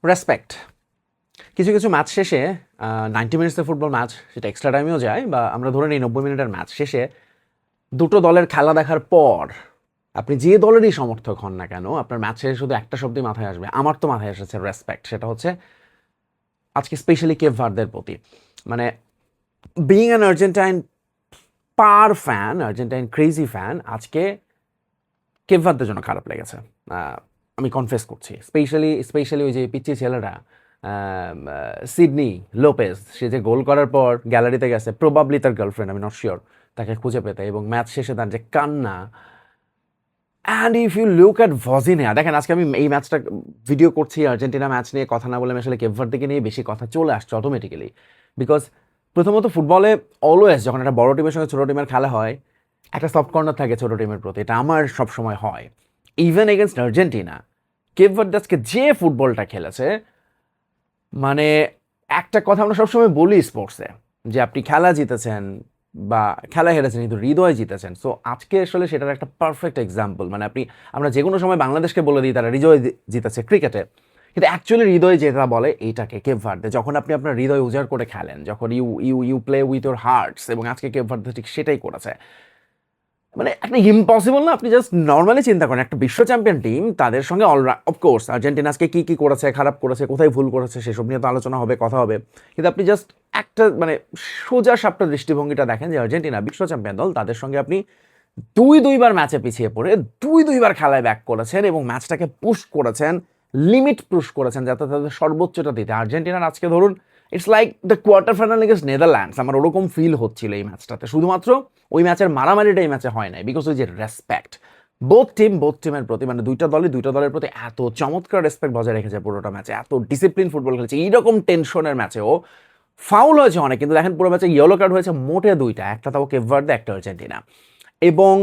Respect. কিছু কিছু match শেষে 90 মিনিটসের ফুটবল ম্যাচ, সেটা এক্সট্রা টাইমেও যায়, বা আমরা ধরে নিই 90 মিনিটের ম্যাচ শেষে দুটো দলের খেলা দেখার পর আপনি যে দলেরই সমর্থক হন না কেন, আপনার ম্যাচ শেষে শুধু একটা শব্দই মাথায় আসবে, আমার তো মাথায় এসেছে রেসপেক্ট। সেটা হচ্ছে আজকে স্পেশালি কেপ ভার্দের প্রতি, মানে being an Argentine fan, Argentine crazy fan, আজকে কেপ ভার্দের জন্য খারাপ লেগেছে। আমি কনফেস করছি, স্পেশালি ওই যে পিচ্ছি ছেলেটা সিডনি লোপেজ, সে যে গোল করার পর গ্যালারিতে গেছে, প্রবাবলি তার গার্লফ্রেন্ড, আমি নট শিওর, তাকে খুঁজে পেতে, এবং ম্যাচ শেষে তার যে কান্না। And if you look at ভজিনিয়া, দেখেন আজকে আমি এই ম্যাচটা ভিডিও করছি, আর্জেন্টিনা ম্যাচ নিয়ে কথা না বলে আমি আসলে কেপ ভার্দেকে নিয়ে বেশি কথা চলে আসছে অটোমেটিক্যালি। বিকজ প্রথমত ফুটবলে অলওয়েজ যখন একটা বড় টিমের সঙ্গে ছোটো টিমের খেলা হয়, একটা সফট কর্নার থাকে ছোটো টিমের প্রতি, এটা আমার সবসময় হয়। Even against Argentina, Cape Verde আজকে যে ফুটবলটা খেলেছে, মানে একটা কথা আমরা সবসময় বলি স্পোর্টসে, যে আপনি খেলা জিতেছেন বা খেলা হেরেছেন কিন্তু হৃদয় জিতেছেন। সো আজকে আসলে সেটার একটা পারফেক্ট এক্সাম্পল। মানে আমরা যে কোনো সময় বাংলাদেশকে বলে দিই তারা হৃদয় জিতেছে ক্রিকেটে, কিন্তু অ্যাকচুয়ালি হৃদয় জেতা বলে এইটাকে কেপ ভার্দে, যখন আপনি আপনার হৃদয় উজাড় করে খেলেন, যখন you you you play with your hearts, এবং আজকে কেপ ভার্দে ঠিক সেটাই করেছে। মানে একটা ইম্পসিবল না, আপনি জাস্ট নর্মালি চিন্তা করেন, একটা বিশ্ব চ্যাম্পিয়ন টিম, তাদের সঙ্গে অফকোর্স আর্জেন্টিনা আজকে কী কী করেছে, খারাপ করেছে, কোথায় ভুল করেছে, সেসব নিয়ে তো আলোচনা হবে, কথা হবে, কিন্তু আপনি জাস্ট একটা মানে সোজা সাপটা দৃষ্টিভঙ্গিটা দেখেন যে আর্জেন্টিনা বিশ্ব চ্যাম্পিয়ন দল, তাদের সঙ্গে আপনি দুইবার ম্যাচে পিছিয়ে পড়ে দুইবার খেলায় ব্যাক করেছেন এবং ম্যাচটাকে পুশ করেছেন, লিমিট পুশ করেছেন যাতে তাদের সর্বোচ্চটা দিতে। আর্জেন্টিনার আজকে ধরুন it's like the quarter final against Netherlands, আমার ওরকম ফিল হচ্ছিল এই ম্যাচটাতে। শুধুমাত্র ওই ম্যাচের মারামারিটা এই ম্যাচে হয় নাই, বিকজ ওই যে রেসপেক্ট বোথ টিমের প্রতি, মানে দুইটা দলের প্রতি এত চমৎকার রেসপেক্ট বজায় রেখেছে পুরোটা ম্যাচে, এত ডিসিপ্লিন ফুটবল খেলেছে। এইরকম টেনশনের ম্যাচেও ফাউল হয়েছে অনেক, কিন্তু দেখেন পুরো ম্যাচে ইয়েলো কার্ড হয়েছে মোটে দুইটা, একটা তাও কেপ ভার্দে, একটা আর্জেন্টিনা। এবং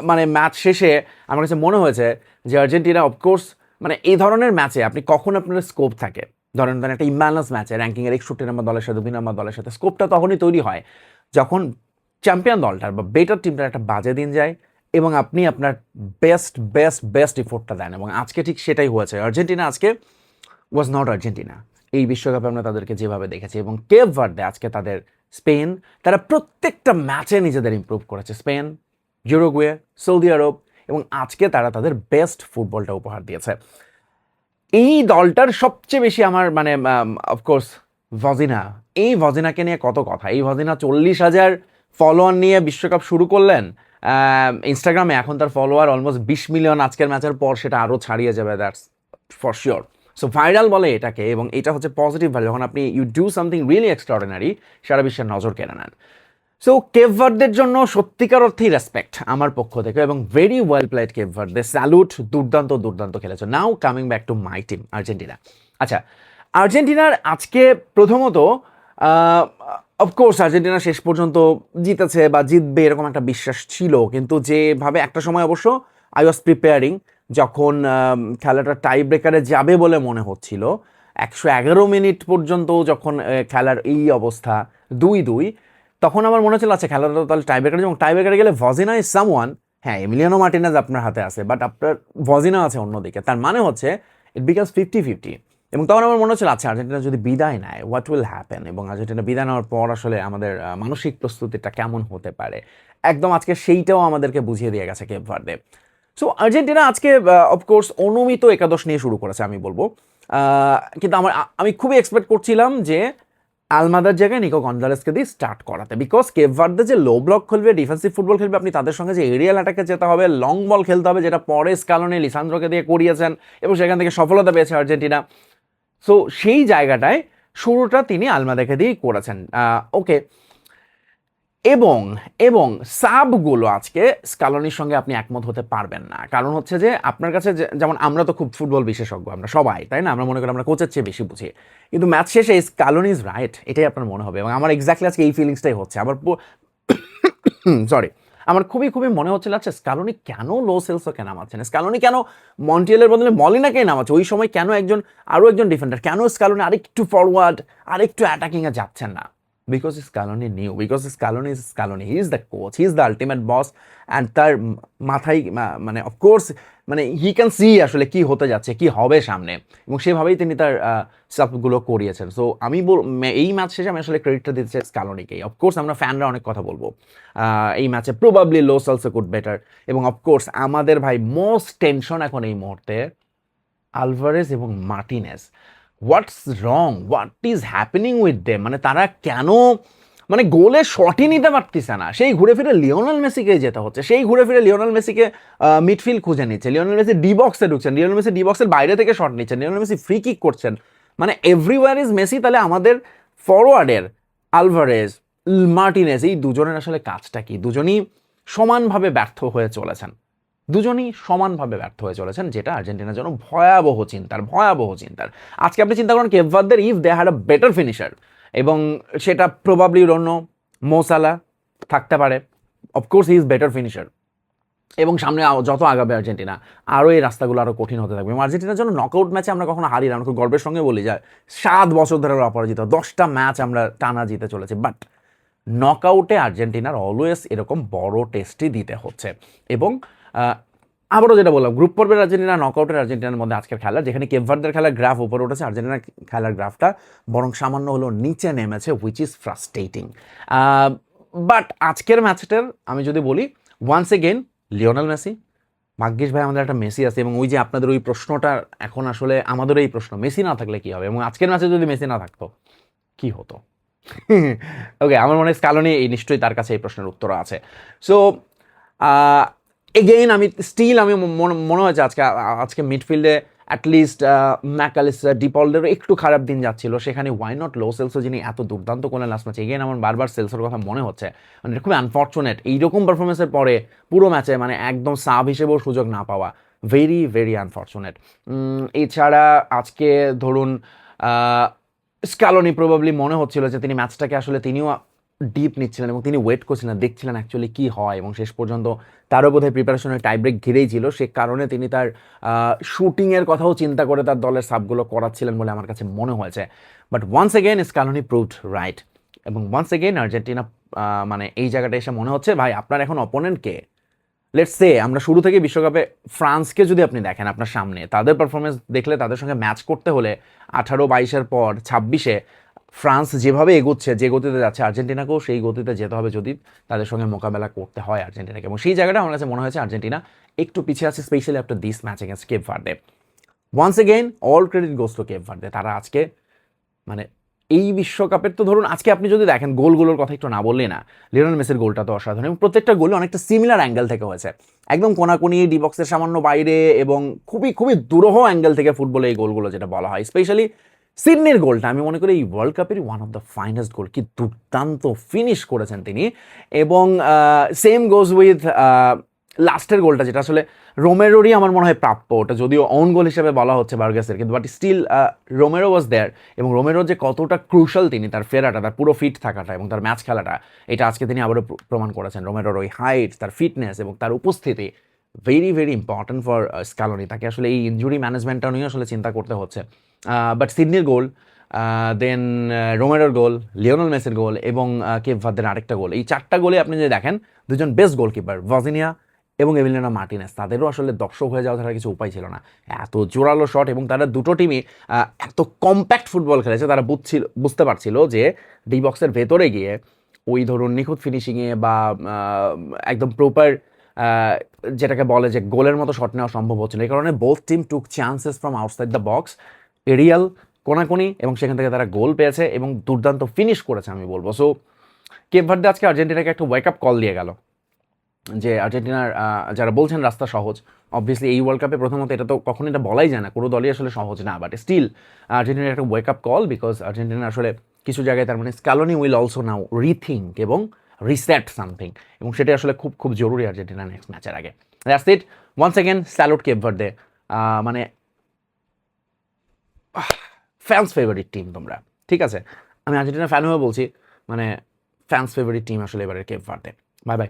মানে ম্যাচ শেষে আমার কাছে মনে হয়েছে যে আর্জেন্টিনা অফকোর্স, মানে এই ধরনের ম্যাচে আপনি কখন আপনার স্কোপ থাকে, ধরেন একটা ইমব্যালেন্স ম্যাচে র্যাঙ্কিংয়ের 61 নম্বর দলের সাথে 2 নম্বর দলের সাথে স্কোপটা তখনই তৈরি হয় যখন চ্যাম্পিয়ন দলটার বা বেটার টিমটার একটা বাজে দিন যায় এবং আপনি আপনার বেস্ট ইফোর্টটা দেন, এবং আজকে ঠিক সেটাই হয়েছে। আর্জেন্টিনা আজকে ওয়াজ নট আর্জেন্টিনা এই বিশ্বকাপে আমরা তাদেরকে যেভাবে দেখেছি। এবং কেপ ভার্দে আজকে তাদের স্পেন, তারা প্রত্যেকটা ম্যাচে নিজেদের ইমপ্রুভ করেছে, স্পেন, ইউরুগুয়ে, সৌদি আরব, এবং আজকে তারা তাদের বেস্ট ফুটবলটা উপহার দিয়েছে। এই দলটার সবচেয়ে বেশি আমার মানে অফকোর্স ভজিনাকে নিয়ে কত কথা। এই ভজিনা 40,000 ফলোয়ার নিয়ে বিশ্বকাপ শুরু করলেন ইনস্টাগ্রামে, এখন তার ফলোয়ার অলমোস্ট 20 মিলিয়ন। আজকের ম্যাচের পর সেটা আরও ছাড়িয়ে যাবে, that's for sure. So viral বলে এটাকে, এবং এটা হচ্ছে পজিটিভ ভাইরাল, যখন আপনি you do something really extraordinary, সারা বিশ্বের নজর কেড়ে নেন। সো কেপ ভার্দের জন্য সত্যিকার অর্থেই রেসপেক্ট আমার পক্ষ থেকে, এবং very well played Cape Verde, salute, দুর্দান্ত খেলেছে। Now coming back to my team Argentina. আচ্ছা, আর্জেন্টিনার আজকে প্রথমত অফকোর্স আর্জেন্টিনা শেষ পর্যন্ত জিতেছে বা জিতবে এরকম একটা বিশ্বাস ছিল, কিন্তু যেভাবে একটা সময় অবশ্য আই ওয়াজ প্রিপেয়ারিং, যখন খেলাটা টাই ব্রেকারে যাবে বলে মনে হচ্ছিল, 111 মিনিট পর্যন্ত যখন খেলার এই অবস্থা 2-2, তখন আমার মনে হচ্ছিল আচ্ছা খেলাটা তাহলে টাই ব্রেকারে, এবং টাই ব্রেকারে গেলে ভজিনা ইজ সামওয়ান, হ্যাঁ এমিলিয়ানো মার্টিনেজ আপনার হাতে আছে, বাট আপনার ভজিনা আছে অন্যদিকে, তার মানে হচ্ছে ইট বিকামস 50-50। এবং তখন আমার মনে হচ্ছিল আচ্ছা আর্জেন্টিনা যদি বিদায় নেয় হোয়াট উইল হ্যাপেন, এবং আর্জেন্টিনা বিদায় নেওয়ার পর আসলে আমাদের মানসিক প্রস্তুতিটা কেমন হতে পারে, একদম আজকে সেইটাও আমাদেরকে বুঝিয়ে দিয়ে গেছে কেপ ভার্দে। সো আর্জেন্টিনা আজকে অফকোর্স অনুমিত একাদশ নিয়ে শুরু করেছে আমি বলবো, কিন্তু আমি খুবই এক্সপেক্ট করছিলাম যে আলমাদার জায়গায় নিকো গঞ্জালেসকে দিয়ে স্টার্ট করাতে, বিকজ কেপ ভার্দে যে লো ব্লক খেলবে, ডিফেন্সিভ ফুটবল খেলবে, আপনি তাদের সঙ্গে যে এরিয়াল অ্যাটাকে যেতে হবে, লং বল খেলতে হবে, যেটা পরে স্কালোনি লিসান্দ্রোকে দিয়ে করিয়েছেন এবং সেখান থেকে সফলতা পেয়েছে আর্জেন্টিনা। সো সেই জায়গাটায় শুরুটা তিনি আলমাদাকে দিয়েই করেছেন, ওকে। এবং এবং সাবগুলো আজকে স্কালোনির সঙ্গে আপনি একমত হতে পারবেন না, কারণ হচ্ছে যে আপনার কাছে যেমন আমরা তো খুব ফুটবল বিশেষজ্ঞ, আমরা সবাই, তাই না, আমরা মনে করি আমরা কোচের চেয়ে বেশি বুঝি, কিন্তু ম্যাচ শেষে স্কালোনি ইজ রাইট এটাই আপনার মনে হবে, এবং আমার এক্স্যাক্টলি আজকে এই ফিলিংসটাই হচ্ছে। সরি, আমার খুবই মনে হচ্ছিল আচ্ছা স্কালোনি কেন লো সেলসোকে নামাচ্ছেন, স্কালোনি কেন মন্টিয়েলের বদলে মলিনাকেই নামাচ্ছে, ওই সময় কেন আরও একজন ডিফেন্ডার, কেন স্কালোনি আরেকটু ফরওয়ার্ড আরেকটু অ্যাটাকিংয়ে যাচ্ছেন না। Because Scaloni new, because Scaloni is Scaloni, he is the coach, he is the ultimate boss. And তার মাথায় মানে অফকোর্স মানে হি ক্যান সি আসলে কি হতে যাচ্ছে, কি হবে সামনে, এবং সেভাবেই তিনি তার সাবগুলো করিয়েছেন। সো আমি এই ম্যাচ শেষে আমি আসলে ক্রেডিটটা দিতে চাই স্কালোনিকেই। অফকোর্স আমরা ফ্যানরা অনেক কথা বলবো এই ম্যাচে, probably low also could better, এবং অফকোর্স আমাদের ভাই মোস্ট টেনশন এখন এই মুহূর্তে আলভারেজ এবং Martinez. What's wrong, what is happening with them, মানে তারা কেন মানে গোলে শটই নিতে পারতেছে না। সেই ঘুরে ফিরে লিওনেল মেসিকে যেতে হচ্ছে, সেই ঘুরে ফিরে লিওনেল মেসিকে মিডফিল্ড খুঁজে নিচ্ছে, লিওনেল মেসি ডি বক্সে ঢুকছেন, লিওনেল মেসি ডি বক্সের বাইরে থেকে শট নিচ্ছেন, লিওনেল মেসি ফ্রি কিক করছেন, মানে এভরিওয়ার ইজ মেসি। তাহলে আমাদের ফরওয়ার্ডের আলভারেজ, মার্টিনেজ, এই দুজনের আসলে কাজটা কি? দুজনই সমানভাবে ব্যর্থ হয়ে চলেছেন, দুজনই সমানভাবে ব্যর্থ হয়ে চলেছেন, যেটা আর্জেন্টিনার জন্য ভয়াবহ চিন্তার, ভয়াবহ চিন্তার। আজকে আপনি চিন্তা করেন কেপ ভার্দের, if they had a better finisher, এবং সেটা প্রবাবলি রন্য মোসালা থাকতে পারে, of course he is better finisher, এবং সামনে যত আগাবে আর্জেন্টিনা আরও এই রাস্তাগুলো আরও কঠিন হতে থাকবে। এবং আর্জেন্টিনার জন্য নকআউট ম্যাচে আমরা কখনো হারি না, আমরা খুব গর্বের সঙ্গে বলি যে 7 বছর ধরে আমরা অপরাজিত, 10টা ম্যাচ আমরা টানা জিতে চলেছি, বাট নকআউটে আর্জেন্টিনার অলওয়েজ এরকম বড় টেস্টই দিতে হচ্ছে। এবং আবারও যেটা বললাম, গ্রুপ পর্বের আর্জেন্টিনা, নকআউটের আর্জেন্টিনার মধ্যে আজকের খেলা, যেখানে কেপ ভার্দের খেলার গ্রাফ উপরে উঠেছে, আর্জেন্টিনার খেলার গ্রাফটা বরং সামান্য হলো নিচে নেমেছে, হুইচ ইজ ফ্রাস্ট্রেটিং। বাট আজকের ম্যাচটার আমি যদি বলি, ওয়ান্স এগেন লিওনেল মেসি, ভাগ্যিস ভাই আমাদের একটা মেসি আছে। এবং ওই যে আপনাদের ওই প্রশ্নটা, এখন আসলে আমাদের এই প্রশ্ন, মেসি না থাকলে কি হবে, এবং আজকের ম্যাচে যদি মেসি না থাকতো কি হতো? ওকে, আমার মনে হয় স্কালোনি নিশ্চয়ই তার কাছে এই প্রশ্নের উত্তর আছে। সো এগেইন আমি মনে হয়েছে আজকে মিডফিল্ডে অ্যাটলিস্ট ম্যাকালিস্টার, ডিপলদেরও একটু খারাপ দিন যাচ্ছিল, সেখানে ওয়াই নট লো সেলসো, যিনি এত দুর্দান্ত করলেন লাস্ট ম্যাচে। এগেইন আমার বারবার সেলসোর কথা মনে হচ্ছে, মানে খুবই আনফর্চুনেট এইরকম পারফরমেন্সের পরে পুরো ম্যাচে মানে একদম সাব হিসেবেও সুযোগ না পাওয়া, ভেরি ভেরি আনফর্চুনেট। এছাড়া আজকে ধরুন স্কালোনি প্রবাবলি মনে হচ্ছিল যে তিনি ম্যাচটাকে আসলে তিনিও ডিপ নিচ্ছিলেন, এবং তিনি ওয়েট করছিলেন, দেখছিলেন অ্যাকচুয়ালি কী হয়, এবং শেষ পর্যন্ত তারও বোধহয় প্রিপারেশনের টাই ব্রেক ঘিরেই ছিল, সে কারণে তিনি তার শুটিংয়ের কথাও চিন্তা করে তার দলের সাবগুলো করাচ্ছিলেন বলে আমার কাছে মনে হয়েছে। But once again Scaloni proved right, এবং ওয়ান্স এগেইন আর্জেন্টিনা মানে এই জায়গাটা এসে মনে হচ্ছে ভাই আপনার এখন অপোনেন্ট কে। লেটস সে আমরা শুরু থেকে বিশ্বকাপে ফ্রান্সকে যদি আপনি দেখেন আপনার সামনে, তাদের পারফরমেন্স দেখলে তাদের সঙ্গে ম্যাচ করতে হলে 18-22-এর পর 26-এ ফ্রান্স যেভাবে এগোচ্ছে, যে গতিতে যাচ্ছে, আর্জেন্টিনাকেও সেই গতিতে যেতে হবে যদি তাদের সঙ্গে মোকাবেলা করতে হয় আর্জেন্টিনাকে। এবং সেই জায়গাটা আমার কাছে মনে হয়েছে আর্জেন্টিনা একটু পিছিয়ে আছে, specially after this match against Cape Verde. Once again all credit goes to Cape Verde. তারা আজকে মানে এই বিশ্বকাপের তো ধরুন আজকে আপনি যদি দেখেন গোলগুলোর কথা একটু না বললে না, লিওনেল মেসির গোলটা তো অসাধারণ, এবং প্রত্যেকটা গোলে অনেকটা সিমিলার অ্যাঙ্গেল থেকে হয়েছে, একদম কোনাকুনি, ডি বক্সের সামান্য বাইরে, এবং খুবই খুবই দুরূহ অ্যাঙ্গেল থেকে ফুটবলে এই গোলগুলো যেটা বলা হয়। স্পেশালি সিডনির গোলটা আমি মনে করি এই ওয়ার্ল্ড কাপের ওয়ান অফ দ্য ফাইনেস্ট গোল, কি দুর্দান্ত ফিনিশ করেছেন তিনি। এবং সেম গোজ উইথ লাস্টের গোলটা, যেটা আসলে রোমেরোরই আমার মনে হয় প্রাপ্য, ওটা যদিও অন গোল হিসেবে বলা হচ্ছে বার্গাসের, কিন্তু বাট স্টিল রোমেরো ওয়াজ দেয়ার। এবং রোমেরো যে কতটা ক্রুশাল তিনি, তার ফেরাটা, তার পুরো ফিট থাকাটা এবং তার ম্যাচ খেলাটা, এটা আজকে তিনি আবারও প্রমাণ করেছেন। রোমেরোর ওই হাইট, তার ফিটনেস এবং তার উপস্থিতি very very important for Scaloni. তাকে আসলে এই ইনজুরি ম্যানেজমেন্টটা নিয়ে আসলে চিন্তা করতে হচ্ছে। But সিডনির goal, then রোমেরোর goal, Lionel মেসির গোল, এবং কেপ ভার্দের আরেকটা গোল, এই 4টা গোলে আপনি যদি দেখেন দুজন বেস্ট গোলকিপার ভার্জিনিয়া এবং এমিলিয়ানো মার্টিনেস, তাদেরও আসলে দর্শক হয়ে যাওয়া ছাড়া কিছু উপায় ছিল না। এত জোরালো শট, এবং তারা দুটো টিমই এত কম্প্যাক্ট ফুটবল খেলেছে, তারা বুঝতে পারছিল যে ডি বক্সের ভেতরে গিয়ে ওই ধরুন নিখুঁত ফিনিশিংয়ে বা একদম প্রপার যেটাকে বলে যে গোলের মতো শট নেওয়া সম্ভব হচ্ছিল। এই কারণে both team took chances from outside the box, aerial, কোনাকুনি, এবং সেখান থেকে তারা গোল পেয়েছে এবং দুর্দান্ত ফিনিশ করেছে আমি বলবো। সো কেপ ভার্দে আজকে আর্জেন্টিনাকে একটা ওয়েক আপ কল দিয়ে গেল যে আর্জেন্টিনার যারা বলছেন রাস্তা সহজ, অবভিয়াসলি এই ওয়ার্ল্ড কাপে প্রথমত এটা তো কখনো এটা বলাই যায় না, কোনো দলই আসলে সহজ না, বাট স্টিল আর্জেন্টিনার একটা wake up call, because Argentina আসলে কিছু জায়গায় তার মানে Scaloni will also now rethink এবং রিসেট সামথিং, এবং সেটা আসলে খুব খুব জরুরি আর্জেন্টিনা নেক্সট ম্যাচের আগে। That's it, once again salute Cape Verde, মানে ফ্যান্স ফেভারিট টিম তোমরা, ঠিক আছে, আমি আর্জেন্টিনা ফ্যান হয়ে বলছি, মানে ফ্যান্স ফেভারিট টিম আসলে এবারে কেপ ভার্দে।